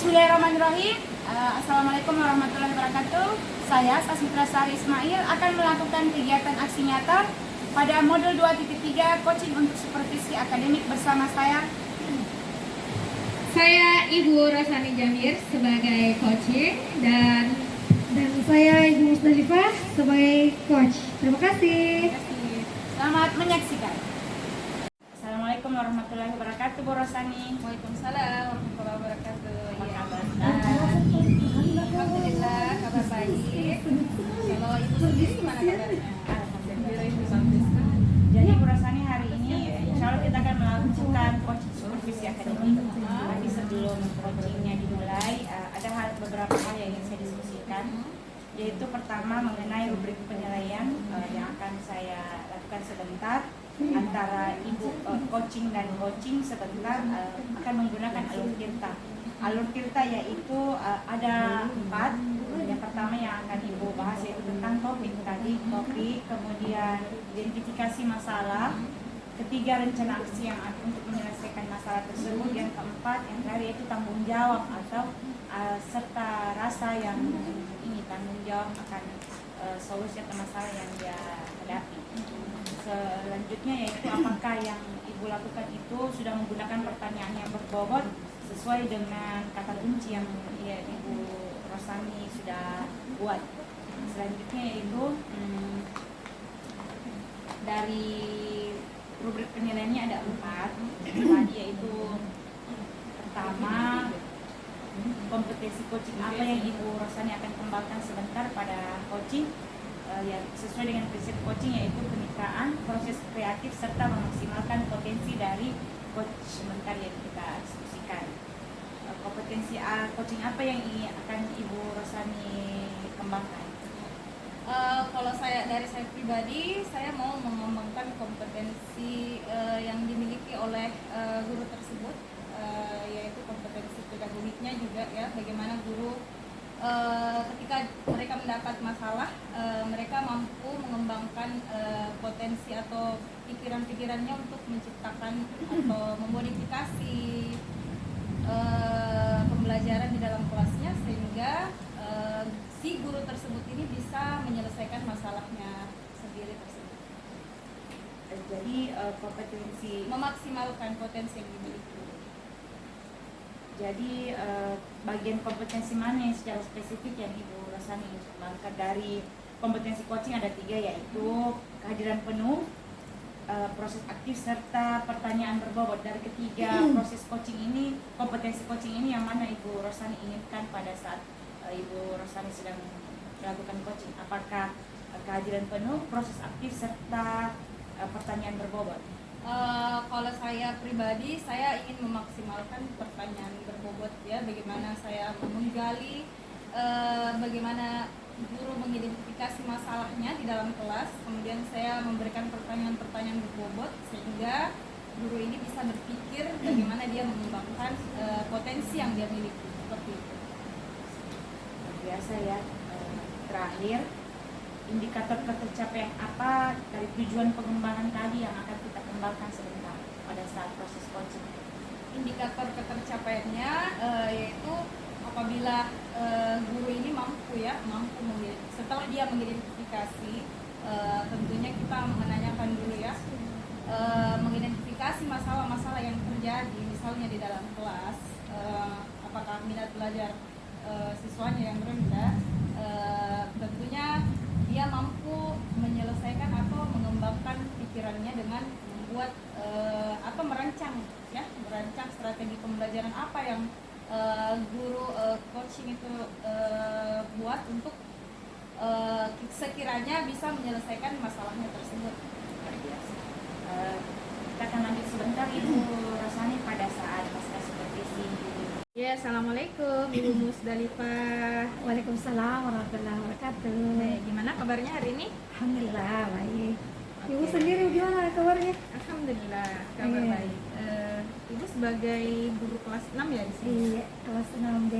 Bismillahirrahmanirrahim. Assalamualaikum warahmatullahi wabarakatuh. Saya Sasmitra Sari Ismail akan melakukan kegiatan aksi nyata pada modul 2.3 coaching untuk supervisi akademik bersama saya. Saya Ibu Rosani Jamir sebagai coaching dan saya Ibu Musdalifah sebagai coach. Terima kasih. Selamat menyaksikan. Assalamualaikum warahmatullahi wabarakatuh, Bu Rosani. Waalaikumsalam warahmatullahi wabarakatuh. Apa kabar? Alhamdulillah kabar baik. Kalau Ibu sendiri gimana kabarnya? Alhamdulillah. Jadi Bu Rosani hari ini insya Allah kita akan melakukan coaching supervisi akademik. Tapi sebelum coachingnya dimulai, ada beberapa hal yang ingin saya diskusikan. Yaitu pertama mengenai rubrik penilaian yang akan saya lakukan sebentar. Antara ibu coaching dan coaching sebentar akan menggunakan alur tirta. Alur tirta yaitu ada 4. Yang pertama yang akan ibu bahas yaitu tentang topik tadi, kemudian identifikasi masalah, ketiga rencana aksi yang untuk menyelesaikan masalah tersebut, yang keempat yang terakhir yaitu tanggung jawab atau serta rasa yang ini tanggung jawab akan solusi atau masalah yang dia hadapi. Selanjutnya yaitu apakah yang ibu lakukan itu sudah menggunakan pertanyaan yang berbobot sesuai dengan kata kunci yang ibu Rosani sudah buat. Selanjutnya yaitu dari rubrik penilaiannya ada 4 tadi, yaitu pertama kompetensi coaching apa yang ibu Rosani akan kembangkan sebentar pada coaching. Yang sesuai dengan prinsip coaching yaitu kemitraan, proses kreatif, serta memaksimalkan potensi dari coach sebentar yang kita diskusikan. Kompetensi coaching apa yang akan Ibu Rosani kembangkan? Kalau dari saya pribadi, saya mau mengembangkan kompetensi yang dimiliki oleh guru tersebut, yaitu kompetensi pedagogiknya juga ya, bagaimana guru ketika mereka mendapat masalah, mereka mampu mengembangkan potensi atau pikiran-pikirannya untuk menciptakan atau memodifikasi pembelajaran di dalam kelasnya sehingga si guru tersebut ini bisa menyelesaikan masalahnya sendiri tersebut. Jadi kompetensi memaksimalkan potensi yang dimiliki. Jadi bagian kompetensi mana yang secara spesifik yang Ibu Rosani ingin kembangkan? Dari kompetensi coaching ada 3, yaitu kehadiran penuh, proses aktif, serta pertanyaan berbobot. Dari ketiga proses coaching ini, kompetensi coaching ini yang mana Ibu Rosani inginkan pada saat Ibu Rosani sedang melakukan coaching? Apakah kehadiran penuh, proses aktif, serta pertanyaan berbobot? Kalau saya pribadi, saya ingin memaksimalkan pertanyaan berbobot ya, bagaimana saya menggali bagaimana guru mengidentifikasi masalahnya di dalam kelas, kemudian saya memberikan pertanyaan-pertanyaan berbobot sehingga guru ini bisa berpikir bagaimana dia mengembangkan potensi yang dia miliki, seperti itu. Biasa ya. Terakhir, indikator ketercapaian apa dari tujuan pengembangan tadi yang akan kita kembangkan sebentar pada saat proses coaching? Indikator ketercapaiannya yaitu apabila guru ini mampu setelah dia mengidentifikasi, tentunya kita menanyakan dulu ya, mengidentifikasi masalah-masalah yang terjadi misalnya di dalam kelas, apakah minat belajar siswanya yang rendah, tentunya dia mampu menyelesaikan atau mengembangkan pikirannya dengan membuat atau merancang strategi pembelajaran apa yang guru coaching itu buat untuk sekiranya bisa menyelesaikan masalahnya tersebut. Luar biasa. Kita akan lanjut sebentar Ibu Rosani pada saat pasca supervisi. Ya, assalamualaikum Ibu Musdalifah. Waalaikumsalam warahmatullahi wabarakatuh. Gimana kabarnya hari ini? Alhamdulillah baik. Ibu sendiri gimana kabarnya? Alhamdulillah kabar baik. Ibu sebagai guru kelas 6 ya di sini? Iya, kelas 6B.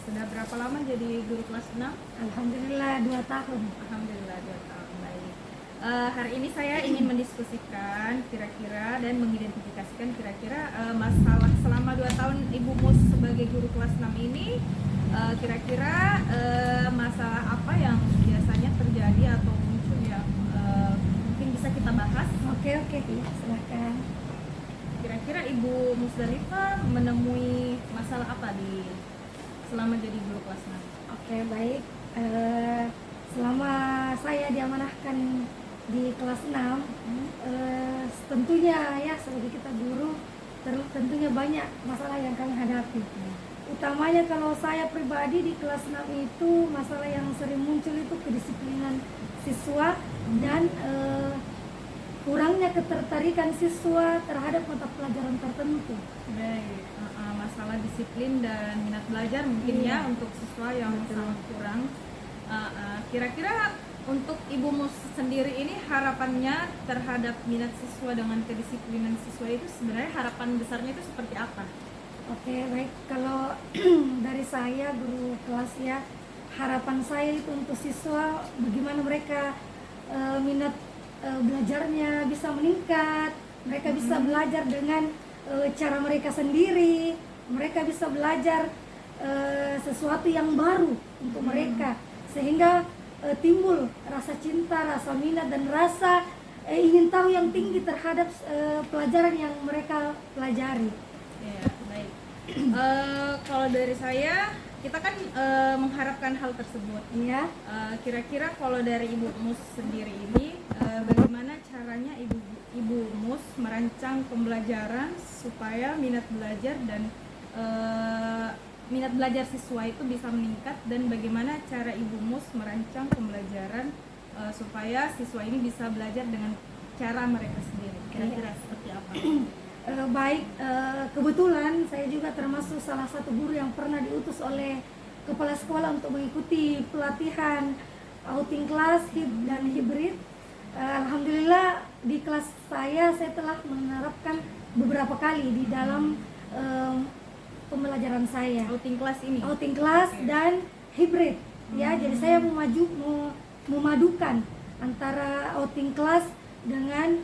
Sudah berapa lama jadi guru kelas 6? Alhamdulillah 2 tahun. Alhamdulillah 2 tahun, baik. Hari ini saya ingin mendiskusikan kira-kira dan mengidentifikasikan kira-kira masalah selama 2 tahun Ibu Mus sebagai guru kelas 6 ini, kira-kira masalah apa yang biasanya terjadi atau muncul yang mungkin bisa kita bahas. Oke, iya, silakan. Kira-kira Ibu Musdalifah menemui masalah apa selama jadi guru kelas 6? Oke, baik. Selama saya diamanahkan di kelas 6, tentunya ya sebagai kita guru tentunya banyak masalah yang kami hadapi. Utamanya kalau saya pribadi di kelas 6 itu masalah yang sering muncul itu kedisiplinan siswa dan kurangnya ketertarikan siswa terhadap mata pelajaran tertentu. Baik, masalah disiplin dan minat belajar mungkin ya untuk siswa yang sangat kurang. Kira-kira untuk Ibu Mus sendiri ini harapannya terhadap minat siswa dengan kedisiplinan siswa itu sebenarnya harapan besarnya itu seperti apa? Oke, baik. Kalau dari saya guru kelas ya, harapan saya itu untuk siswa bagaimana mereka minat belajarnya bisa meningkat, mereka bisa belajar dengan cara mereka sendiri, mereka bisa belajar sesuatu yang baru untuk mereka, sehingga timbul rasa cinta, rasa minat dan rasa ingin tahu yang tinggi terhadap pelajaran yang mereka pelajari. Ya, baik. Kalau dari saya, kita kan mengharapkan hal tersebut. Iya. Kira-kira kalau dari Ibu Mus sendiri ini, bagaimana caranya Ibu Mus merancang pembelajaran supaya minat belajar dan minat belajar siswa itu bisa meningkat, dan bagaimana cara Ibu Mus merancang pembelajaran supaya siswa ini bisa belajar dengan cara mereka sendiri. Kira-kira seperti apa? Baik, kebetulan saya juga termasuk salah satu guru yang pernah diutus oleh kepala sekolah untuk mengikuti pelatihan outing kelas dan hibrid. Alhamdulillah di kelas saya telah menerapkan beberapa kali di dalam pembelajaran saya. Outing kelas ini? Outing kelas dan hibrid. Ya, jadi saya memadukan antara outing kelas dengan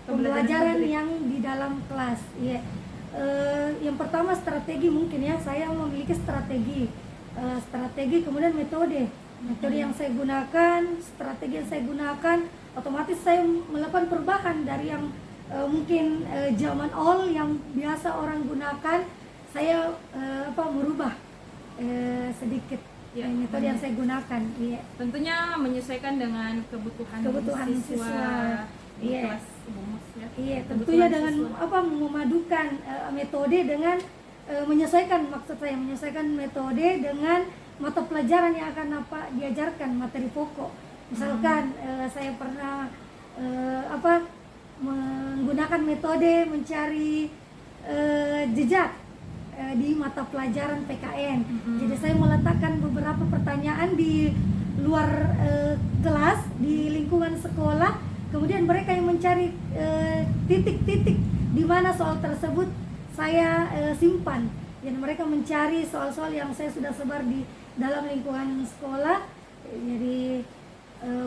pembelajaran yang di dalam kelas. Ya. Yang pertama strategi mungkin ya, saya memiliki strategi, kemudian metode yang saya gunakan, strategi yang saya gunakan, otomatis saya melakukan perubahan dari yang mungkin zaman old yang biasa orang gunakan, saya merubah sedikit metode yang saya gunakan. Iya. Tentunya menyesuaikan dengan kebutuhan siswa di iya. kelas Ibu Mus ya. Iya, tentunya dengan memadukan metode dengan menyesuaikan, maksud saya menyesuaikan metode dengan mata pelajaran yang akan diajarkan, materi pokok. Misalkan saya pernah menggunakan metode mencari jejak di mata pelajaran PKN. Jadi saya meletakkan beberapa pertanyaan di luar kelas, di lingkungan sekolah, kemudian mereka yang mencari titik-titik di mana soal tersebut saya simpan. Dan mereka mencari soal-soal yang saya sudah sebar di dalam lingkungan sekolah. Jadi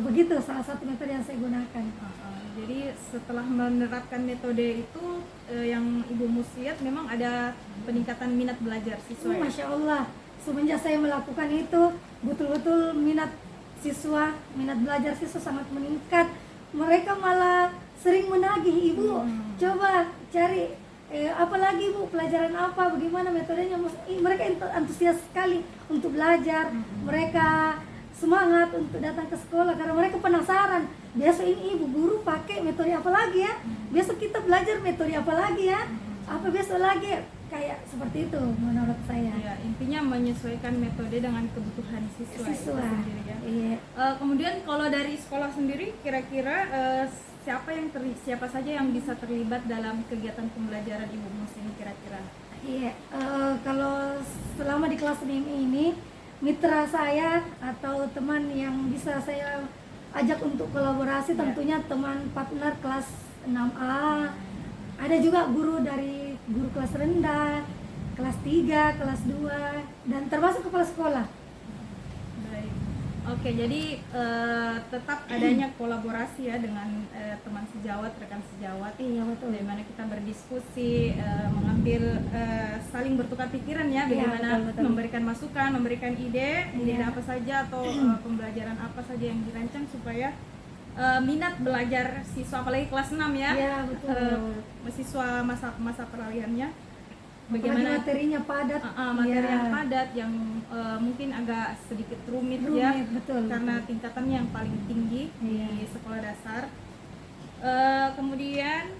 begitu salah satu metode yang saya gunakan. Jadi setelah menerapkan metode itu yang Ibu Mus lihat memang ada peningkatan minat belajar siswa. Masya Allah, semenjak saya melakukan itu betul-betul minat belajar siswa sangat meningkat. Mereka malah sering menagih, Ibu coba cari apa lagi Bu, pelajaran apa, bagaimana metodenya. Mereka antusias sekali untuk belajar, mereka semangat untuk datang ke sekolah karena mereka penasaran, besok ini Ibu guru pakai metode apa lagi ya, besok kita belajar metode apa lagi ya, apa besok lagi, kayak seperti itu menurut saya. Ya, intinya menyesuaikan metode dengan kebutuhan siswa itu sendiri ya. Iya. Kemudian kalau dari sekolah sendiri, kira-kira siapa saja yang bisa terlibat dalam kegiatan pembelajaran Ibu Mus ini kira-kira? Iya, kalau selama di kelas ini mitra saya atau teman yang bisa saya ajak untuk kolaborasi tentunya teman partner kelas 6A. Ada juga guru kelas rendah, kelas 3, kelas 2, dan termasuk kepala sekolah. Baik. Oke, jadi tetap adanya kolaborasi ya dengan teman sejawat, rekan sejawat. Iya, betul. Di mana kita berdiskusi, mengambil saling bertukar pikiran ya, Iya, bagaimana betul. memberikan masukan, memberikan ide Iya. apa saja atau pembelajaran apa saja yang dirancang supaya minat belajar siswa apalagi kelas 6 ya. Iya, betul. Siswa masa peralihannya Apalagi bagaimana materinya padat. materi Iya. yang padat yang mungkin agak sedikit rumit ya, Betul. karena tingkatannya yang paling tinggi Iya. di sekolah dasar. Kemudian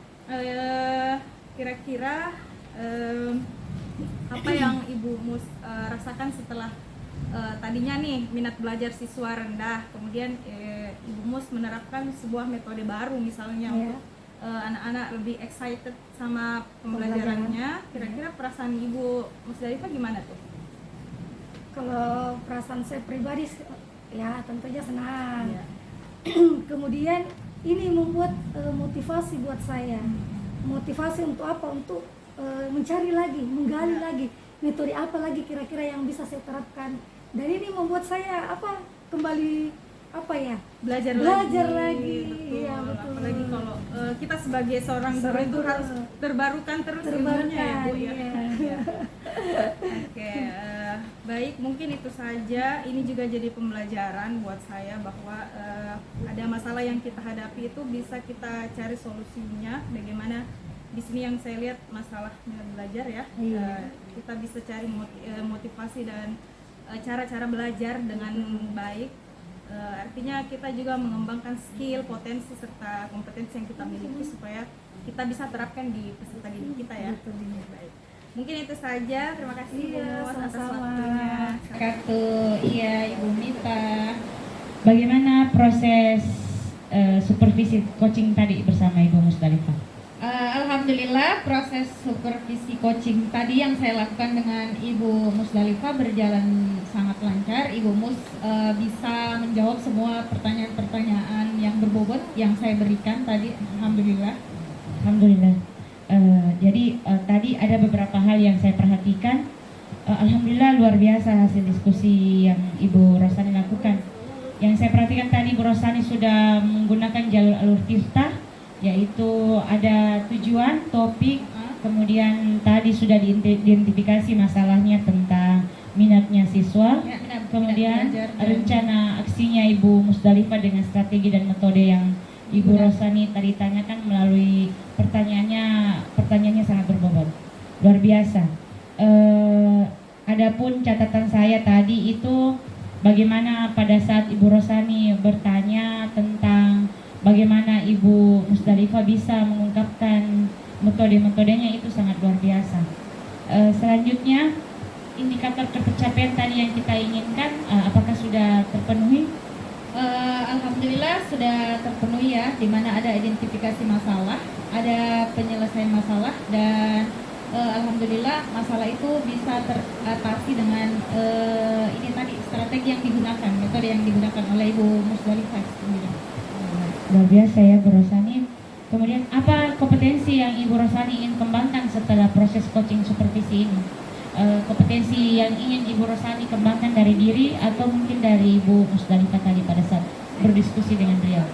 kira-kira apa yang Ibu Mus rasakan setelah tadinya nih minat belajar siswa rendah, kemudian Ibu Mus menerapkan sebuah metode baru misalnya Iya. untuk anak-anak lebih excited sama pembelajarannya. Kira-kira perasaan Ibu Musdalifah gimana tuh? Kalau perasaan saya pribadi, ya tentunya senang. Iya. Kemudian ini membuat motivasi buat saya. Motivasi untuk apa? Untuk mencari lagi, menggali lagi metode apa lagi kira-kira yang bisa saya terapkan. Dan ini membuat saya kembali belajar lagi. Betul. Iya, betul. Apalagi kalau kita sebagai seorang guru itu guru. harus terbarukan terus ilmunya ya Bu ya. Iya. Iya. Oke, baik, mungkin itu saja. Ini juga jadi pembelajaran buat saya bahwa ada masalah yang kita hadapi itu bisa kita cari solusinya. Bagaimana di sini yang saya lihat masalah minat belajar ya. Iya. Kita bisa cari motivasi dan cara-cara belajar dengan baik. Artinya kita juga mengembangkan skill, potensi serta kompetensi yang kita miliki supaya kita bisa terapkan di peserta didik kita ya. Baik. Mungkin itu saja. Terima kasih Bu Iya, Mus atas sama-sama. waktunya. Iya, Ibu Mita. Bagaimana proses supervisi coaching tadi bersama Ibu Musdalifah? Alhamdulillah proses supervisi coaching tadi yang saya lakukan dengan Ibu Musdalifah berjalan sangat lancar. Ibu Mus bisa menjawab semua pertanyaan-pertanyaan yang berbobot yang saya berikan tadi. Alhamdulillah. Alhamdulillah. Jadi tadi ada beberapa hal yang saya perhatikan. Alhamdulillah luar biasa hasil diskusi yang Ibu Rosani lakukan. Yang saya perhatikan tadi Ibu Rosani sudah menggunakan jalur alur tirta, yaitu ada tujuan, topik, kemudian tadi sudah diidentifikasi masalahnya tentang minatnya siswa, kemudian rencana aksinya Ibu Musdalifah dengan strategi dan metode yang Ibu Rosani tadi tanyakan melalui pertanyaannya sangat berbobot, luar biasa. Adapun catatan saya tadi itu bagaimana pada saat Ibu Rosani bertanya tentang bagaimana Ibu Musdalifah bisa mengungkapkan metode-metodenya, itu sangat luar biasa. Selanjutnya, indikator ketercapaian tadi yang kita inginkan, apakah sudah terpenuhi? Alhamdulillah sudah terpenuhi ya, di mana ada identifikasi masalah, ada penyelesaian masalah, dan alhamdulillah masalah itu bisa teratasi dengan ini tadi strategi yang digunakan, metode yang digunakan oleh Ibu Musdalifah sendiri. Luar biasa ya Bu Rosani. Kemudian apa kompetensi yang Ibu Rosani ingin kembangkan setelah proses coaching supervisi ini? Kompetensi yang ingin Ibu Rosani kembangkan dari diri atau mungkin dari Ibu Musdalifah tadi pada saat berdiskusi dengan beliau?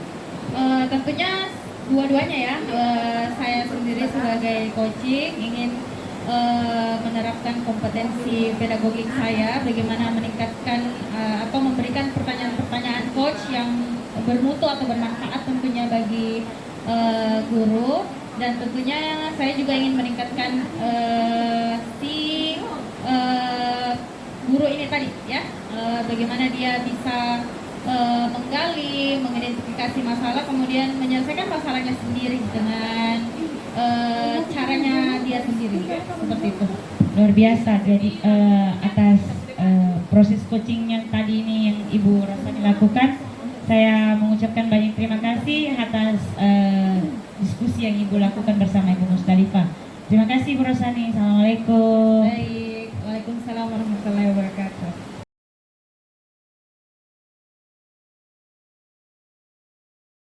Tentunya dua-duanya ya. Saya sendiri sebagai coaching ingin menerapkan kompetensi pedagogik saya, bagaimana meningkatkan atau memberikan pertanyaan-pertanyaan coach yang bermutu atau bermanfaat tentunya bagi guru, dan tentunya saya juga ingin meningkatkan guru ini tadi ya, bagaimana dia bisa menggali, mengidentifikasi masalah, kemudian menyelesaikan masalahnya sendiri dengan caranya dia sendiri, seperti itu. Luar biasa. Jadi atas proses coaching yang tadi ini yang Ibu Rosani lakukan, saya mengucapkan banyak terima kasih atas diskusi yang Ibu lakukan bersama Ibu Musdalifah. Terima kasih Ibu Rosani. Assalamualaikum. Baik, waalaikumsalam warahmatullahi wabarakatuh.